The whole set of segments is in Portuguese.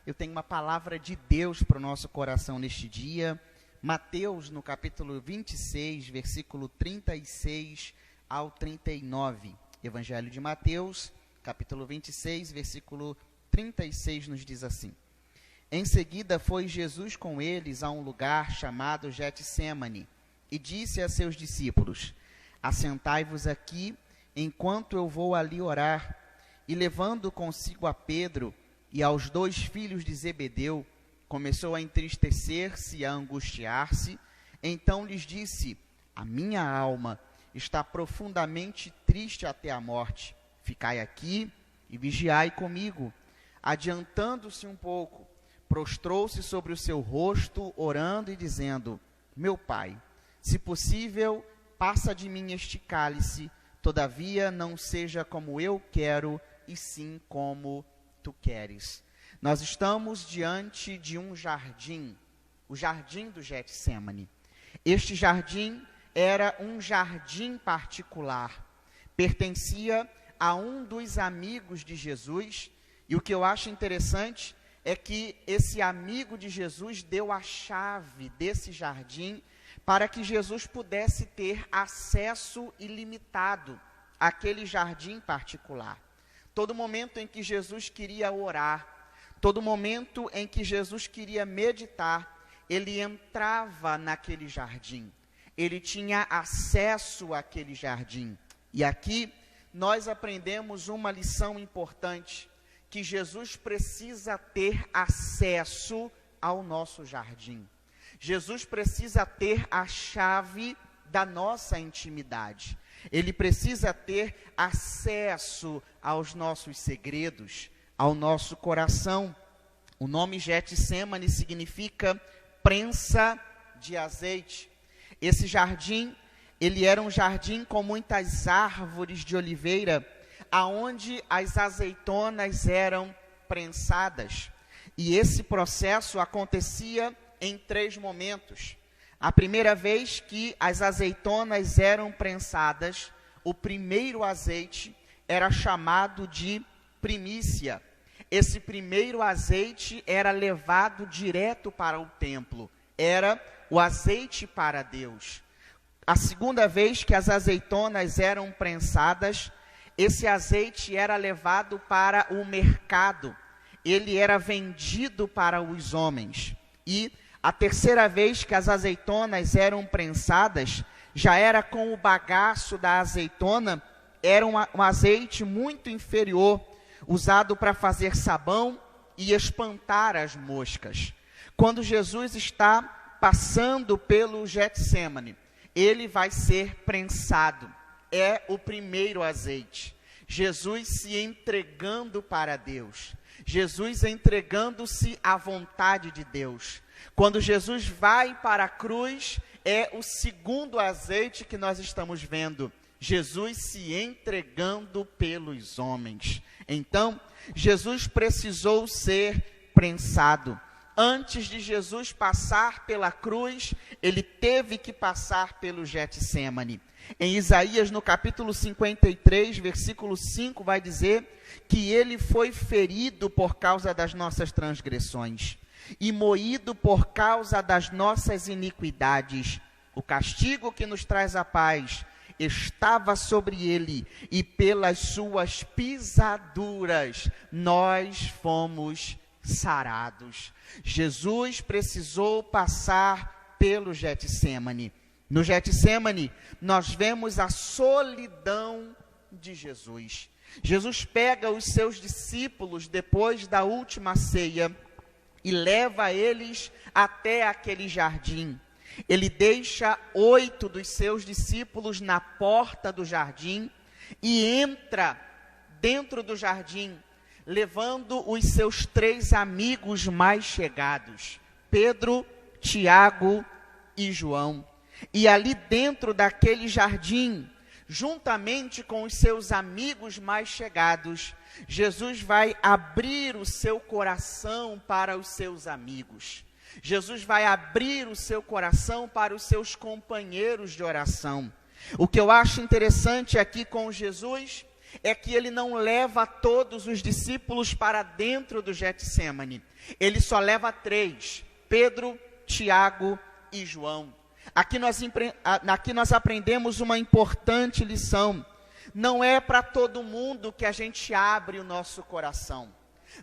Eu tenho uma palavra de Deus para o nosso coração neste dia. Mateus, no capítulo 26, versículo 36 ao 39. Evangelho de Mateus, capítulo 26, versículo 36, nos diz assim: Em seguida foi Jesus com eles a um lugar chamado Getsêmani, e disse a seus discípulos: Assentai-vos aqui, enquanto eu vou ali orar. E levando consigo a Pedro e aos 2 filhos de Zebedeu, começou a entristecer-se e a angustiar-se. Então lhes disse: A minha alma está profundamente triste até a morte. Ficai aqui e vigiai comigo. Adiantando-se um pouco, prostrou-se sobre o seu rosto, orando e dizendo: Meu Pai, se possível, passa de mim este cálice, todavia não seja como eu quero, e sim como tu queres. Nós estamos diante de um jardim, o jardim do Getsêmani. Este jardim era um jardim particular, pertencia a um dos amigos de Jesus, e o que eu acho interessante é que esse amigo de Jesus deu a chave desse jardim para que Jesus pudesse ter acesso ilimitado àquele jardim particular. Todo momento em que Jesus queria orar, todo momento em que Jesus queria meditar, ele entrava naquele jardim. Ele tinha acesso àquele jardim. E aqui nós aprendemos uma lição importante, que Jesus precisa ter acesso ao nosso jardim. Jesus precisa ter a chave da nossa intimidade. Ele precisa ter acesso aos nossos segredos, ao nosso coração. O nome Getsêmani significa prensa de azeite. Esse jardim, ele era um jardim com muitas árvores de oliveira, aonde as azeitonas eram prensadas. E esse processo acontecia em 3 momentos. A primeira vez que as azeitonas eram prensadas, o primeiro azeite era chamado de primícia. Esse primeiro azeite era levado direto para o templo. Era o azeite para Deus. A segunda vez que as azeitonas eram prensadas, esse azeite era levado para o mercado. Ele era vendido para os homens. E a terceira vez que as azeitonas eram prensadas, já era com o bagaço da azeitona, era um azeite muito inferior, usado para fazer sabão e espantar as moscas. Quando Jesus está passando pelo Getsêmani, ele vai ser prensado. É o primeiro azeite. Jesus se entregando para Deus. Jesus entregando-se à vontade de Deus. Quando Jesus vai para a cruz, é o segundo azeite que nós estamos vendo. Jesus se entregando pelos homens. Então, Jesus precisou ser prensado. Antes de Jesus passar pela cruz, ele teve que passar pelo Getsêmani. Em Isaías, no capítulo 53, versículo 5, vai dizer que ele foi ferido por causa das nossas transgressões e moído por causa das nossas iniquidades. O castigo que nos traz a paz estava sobre ele, e pelas suas pisaduras nós fomos sarados. Jesus precisou passar pelo Getsêmani. No Getsêmani, nós vemos a solidão de Jesus. Jesus pega os seus discípulos depois da última ceia e leva eles até aquele jardim. Ele deixa 8 dos seus discípulos na porta do jardim e entra dentro do jardim, levando os seus 3 amigos mais chegados, Pedro, Tiago e João. E ali dentro daquele jardim, juntamente com os seus amigos mais chegados, Jesus vai abrir o seu coração para os seus amigos. Jesus vai abrir o seu coração para os seus companheiros de oração. O que eu acho interessante aqui com Jesus é que ele não leva todos os discípulos para dentro do Getsêmani. Ele só leva 3, Pedro, Tiago e João. Aqui nós aprendemos uma importante lição. Não é para todo mundo que a gente abre o nosso coração.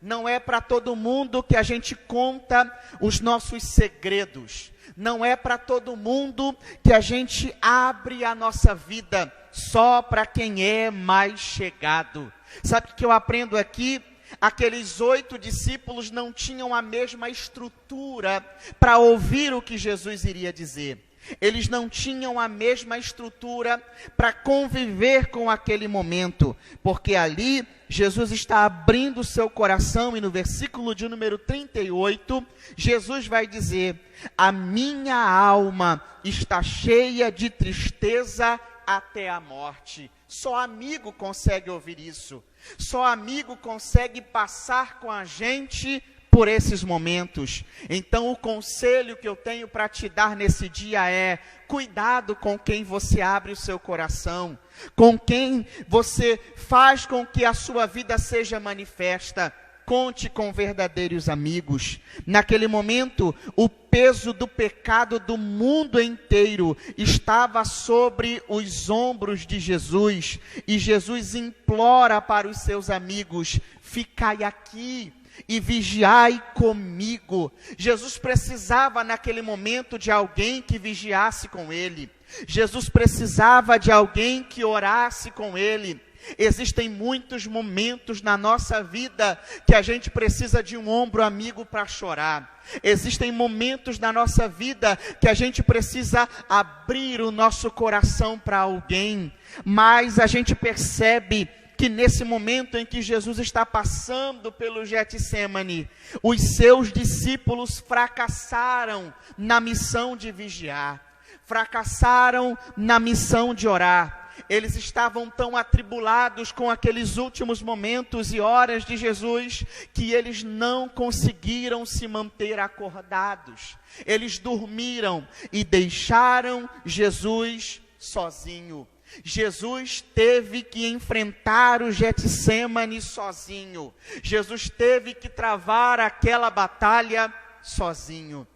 Não é para todo mundo que a gente conta os nossos segredos. Não é para todo mundo que a gente abre a nossa vida, só para quem é mais chegado. Sabe o que eu aprendo aqui? Aqueles 8 discípulos não tinham a mesma estrutura para ouvir o que Jesus iria dizer. Eles não tinham a mesma estrutura para conviver com aquele momento, porque ali Jesus está abrindo o seu coração, e no versículo de número 38, Jesus vai dizer: a minha alma está cheia de tristeza até a morte. Só amigo consegue ouvir isso. Só amigo consegue passar com a gente por esses momentos. Então o conselho que eu tenho para te dar nesse dia é: cuidado com quem você abre o seu coração, com quem você faz com que a sua vida seja manifesta. Conte com verdadeiros amigos. Naquele momento, o peso do pecado do mundo inteiro estava sobre os ombros de Jesus, e Jesus implora para os seus amigos: ficai aqui e vigiai comigo. Jesus precisava naquele momento de alguém que vigiasse com ele. Jesus precisava de alguém que orasse com ele. Existem muitos momentos na nossa vida que a gente precisa de um ombro amigo para chorar. Existem momentos na nossa vida que a gente precisa abrir o nosso coração para alguém. Mas a gente percebe que nesse momento em que Jesus está passando pelo Getsêmani, os seus discípulos fracassaram na missão de vigiar, fracassaram na missão de orar. Eles estavam tão atribulados com aqueles últimos momentos e horas de Jesus, que eles não conseguiram se manter acordados. Eles dormiram e deixaram Jesus sozinho. Jesus teve que enfrentar o Getsêmani sozinho. Jesus teve que travar aquela batalha sozinho.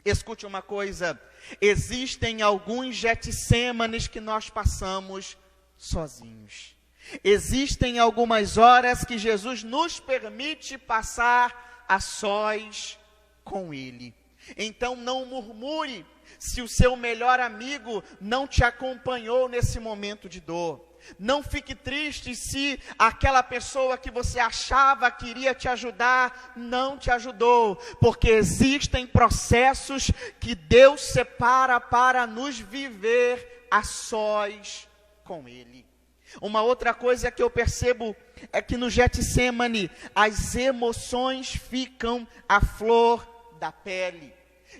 Escute uma coisa: existem alguns Getsêmanis que nós passamos sozinhos. Existem algumas horas que Jesus nos permite passar a sós com Ele. Então não murmure se o seu melhor amigo não te acompanhou nesse momento de dor. Não fique triste se aquela pessoa que você achava que iria te ajudar não te ajudou, porque existem processos que Deus separa para nos viver a sós com Ele. Uma outra coisa que eu percebo é que no Getsêmani as emoções ficam à flor da pele.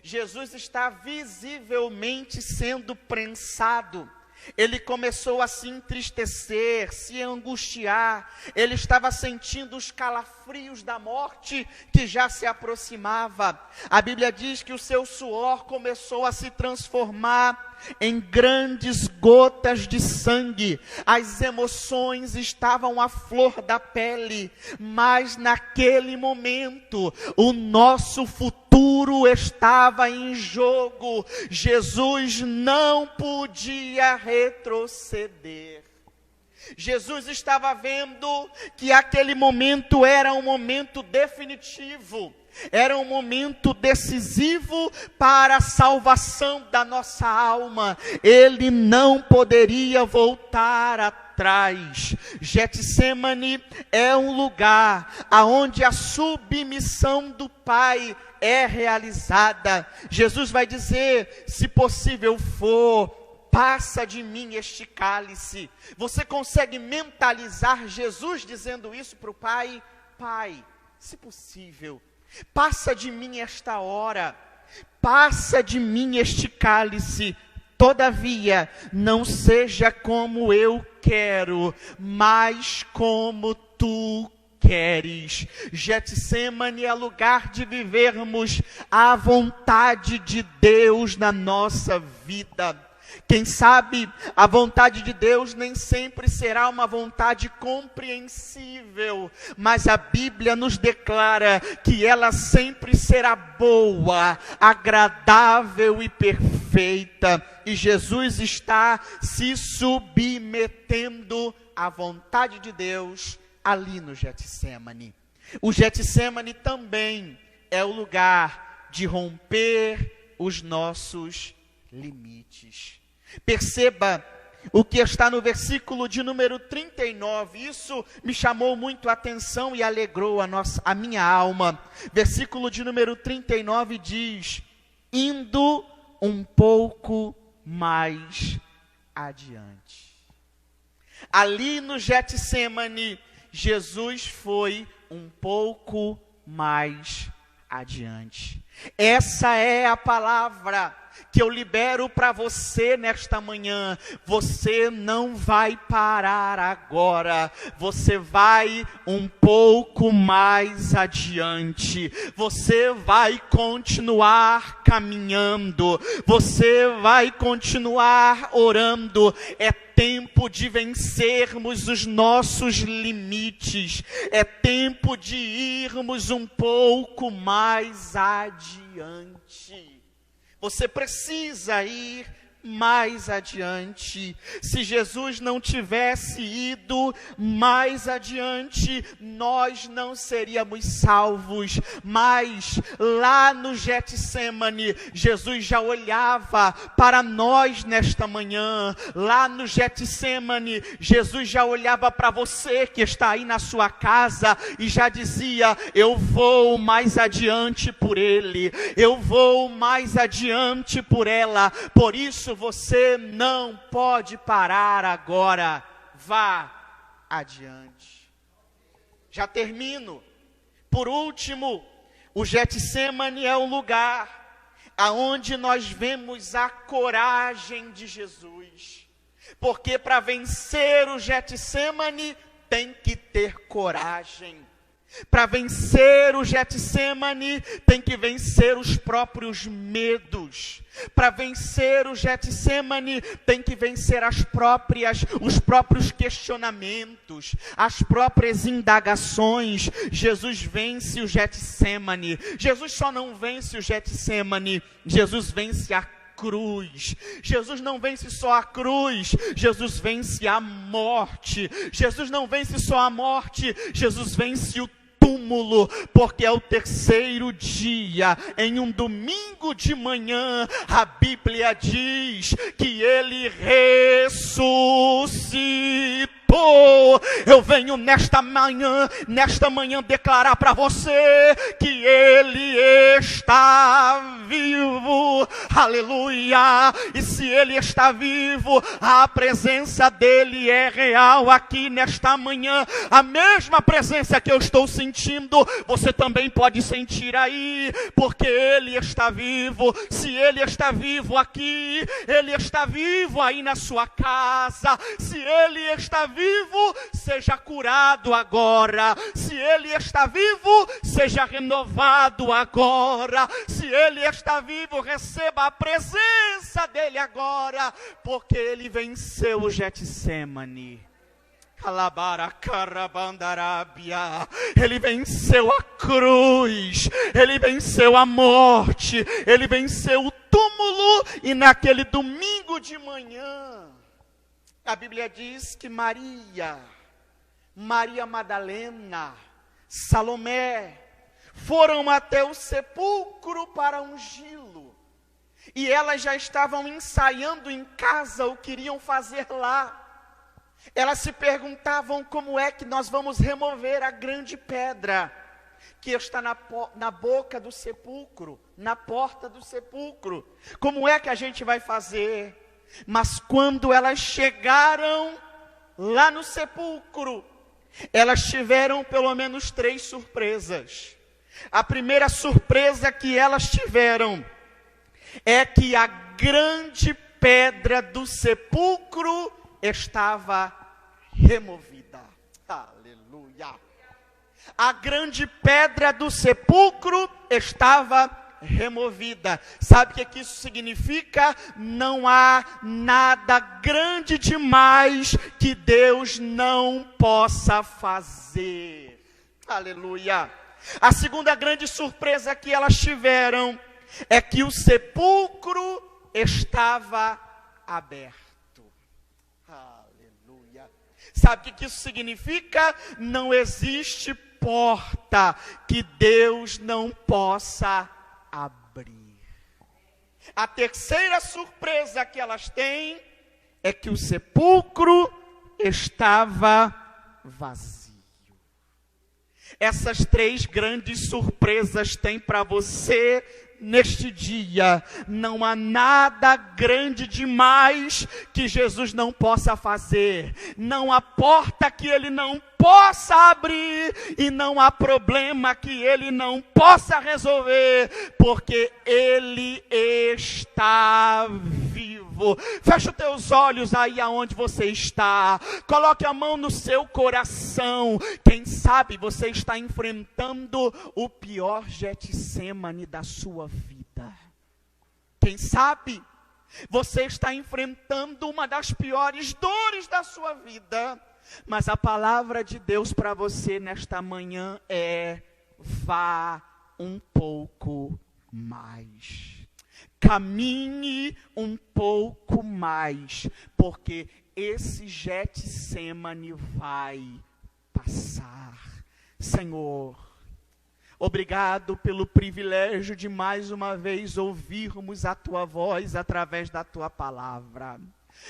Jesus está visivelmente sendo prensado. Ele começou a se entristecer, se angustiar. Ele estava sentindo os calafrios da morte que já se aproximava. A Bíblia diz que o seu suor começou a se transformar em grandes gotas de sangue. As emoções estavam à flor da pele, mas naquele momento o nosso futuro estava em jogo. Jesus não podia retroceder. Jesus estava vendo que aquele momento era um momento definitivo. Era um momento decisivo para a salvação da nossa alma. Ele não poderia voltar atrás. Getsêmani é um lugar onde a submissão do Pai é realizada. Jesus vai dizer: se possível for, passa de mim este cálice. Você consegue mentalizar Jesus dizendo isso para o Pai? Pai, se possível, passa de mim esta hora, passa de mim este cálice, todavia não seja como eu quero, mas como tu queres. Getsêmani é lugar de vivermos a vontade de Deus na nossa vida. Quem sabe a vontade de Deus nem sempre será uma vontade compreensível, mas a Bíblia nos declara que ela sempre será boa, agradável e perfeita. E Jesus está se submetendo à vontade de Deus ali no Getsêmani. O Getsêmani também é o lugar de romper os nossos limites. Perceba o que está no versículo de número 39, isso me chamou muito a atenção e alegrou a minha alma. Versículo de número 39 diz: indo um pouco mais adiante. Ali no Getsêmani, Jesus foi um pouco mais adiante. Essa é a palavra que eu libero para você nesta manhã. Você não vai parar agora, você vai um pouco mais adiante, você vai continuar caminhando, você vai continuar orando. É tempo de vencermos os nossos limites, é tempo de irmos um pouco mais adiante. Você precisa ir mais adiante. Se Jesus não tivesse ido mais adiante, nós não seríamos salvos. Mas lá no Getsêmani, Jesus já olhava para nós nesta manhã. Lá no Getsêmani, Jesus já olhava para você que está aí na sua casa e já dizia: eu vou mais adiante por ele, eu vou mais adiante por ela. Por isso você não pode parar agora, vá adiante. Já termino. Por último, o Getsêmani é o lugar aonde nós vemos a coragem de Jesus. Porque para vencer o Getsêmani tem que ter coragem. Para vencer o Getsêmani, tem que vencer os próprios medos. Para vencer o Getsêmani, tem que vencer os próprios questionamentos, as próprias indagações. Jesus vence o Getsêmani. Jesus só não vence o Getsêmani, Jesus vence a cruz. Jesus não vence só a cruz, Jesus vence a morte. Jesus não vence só a morte, Jesus vence o túmulo, porque é o terceiro dia, em um domingo de manhã, a Bíblia diz que ele ressuscitou. Eu venho nesta manhã declarar para você que ele está vivo, aleluia. E se ele está vivo, a presença dele é real aqui nesta manhã. A mesma presença que eu estou sentindo, você também pode sentir aí, porque ele está vivo. Se ele está vivo aqui, ele está vivo aí na sua casa. Se ele está vivo, seja curado agora. Se ele está vivo, seja renovado agora. Se ele está vivo, receba a presença dele agora, porque ele venceu o Getsêmani. Ele venceu a cruz, ele venceu a morte, ele venceu o túmulo. E naquele domingo de manhã, a Bíblia diz que Maria Madalena, Salomé, foram até o sepulcro para ungí-lo. E elas já estavam ensaiando em casa o que iriam fazer lá. Elas se perguntavam: como é que nós vamos remover a grande pedra que está na boca do sepulcro, na porta do sepulcro? Como é que a gente vai fazer? Mas quando elas chegaram lá no sepulcro, elas tiveram pelo menos 3 surpresas. A primeira surpresa que elas tiveram é que a grande pedra do sepulcro estava removida. Aleluia! A grande pedra do sepulcro estava removida. Sabe o que isso significa? Não há nada grande demais que Deus não possa fazer. Aleluia. A segunda grande surpresa que elas tiveram é que o sepulcro estava aberto. Aleluia. Sabe o que isso significa? Não existe porta que Deus não possa abrir. A terceira surpresa que elas têm é que o sepulcro estava vazio. Essas três grandes surpresas têm para você neste dia. Não há nada grande demais que Jesus não possa fazer. Não há porta que Ele não possa abrir. E não há problema que Ele não possa resolver. Porque Ele está vivo. Feche os teus olhos aí aonde você está. Coloque a mão no seu coração. Quem sabe você está enfrentando o pior Getsêmani da sua vida. Quem sabe você está enfrentando uma das piores dores da sua vida. Mas a palavra de Deus para você nesta manhã é: vá um pouco mais. Caminhe um pouco mais, porque esse Getsêmani vai passar. Senhor, obrigado pelo privilégio de mais uma vez ouvirmos a Tua voz através da Tua palavra.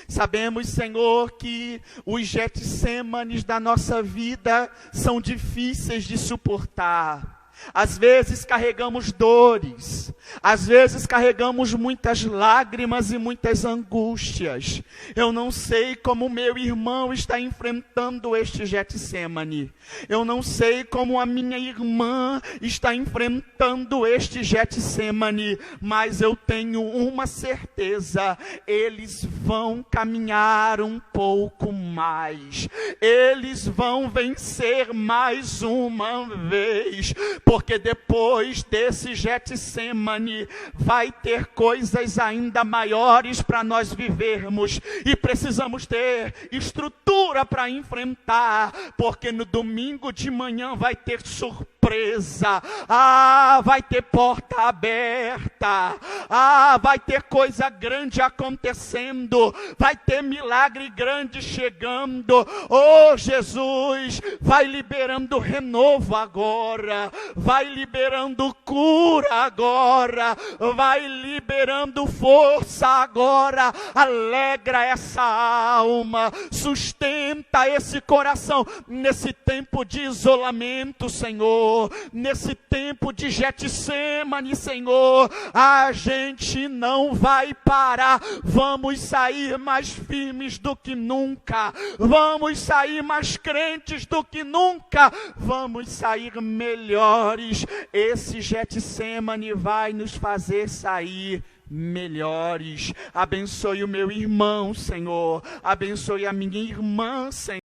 Sabemos, Senhor, que os Getsêmanis da nossa vida são difíceis de suportar. Às vezes carregamos dores, às vezes carregamos muitas lágrimas e muitas angústias. Eu não sei como meu irmão está enfrentando este Getsêmani. Eu não sei como a minha irmã está enfrentando este Getsêmani, mas eu tenho uma certeza: eles vão caminhar um pouco mais. Eles vão vencer mais uma vez. Porque depois desse Getsêmani vai ter coisas ainda maiores para nós vivermos. E precisamos ter estrutura para enfrentar. Porque no domingo de manhã vai ter surpresa. Vai ter porta aberta. Vai ter coisa grande acontecendo. Vai ter milagre grande chegando. Oh, Jesus, vai liberando renovo agora. Vai liberando cura agora. Vai liberando força agora. Alegra essa alma. Sustenta esse coração. Nesse tempo de isolamento, Senhor. Nesse tempo de Getsêmani, Senhor. A gente não vai parar. Vamos sair mais firmes do que nunca. Vamos sair mais crentes do que nunca. Vamos sair melhores. Esse Getsêmani vai nos fazer sair melhores. Abençoe o meu irmão, Senhor. Abençoe a minha irmã, Senhor.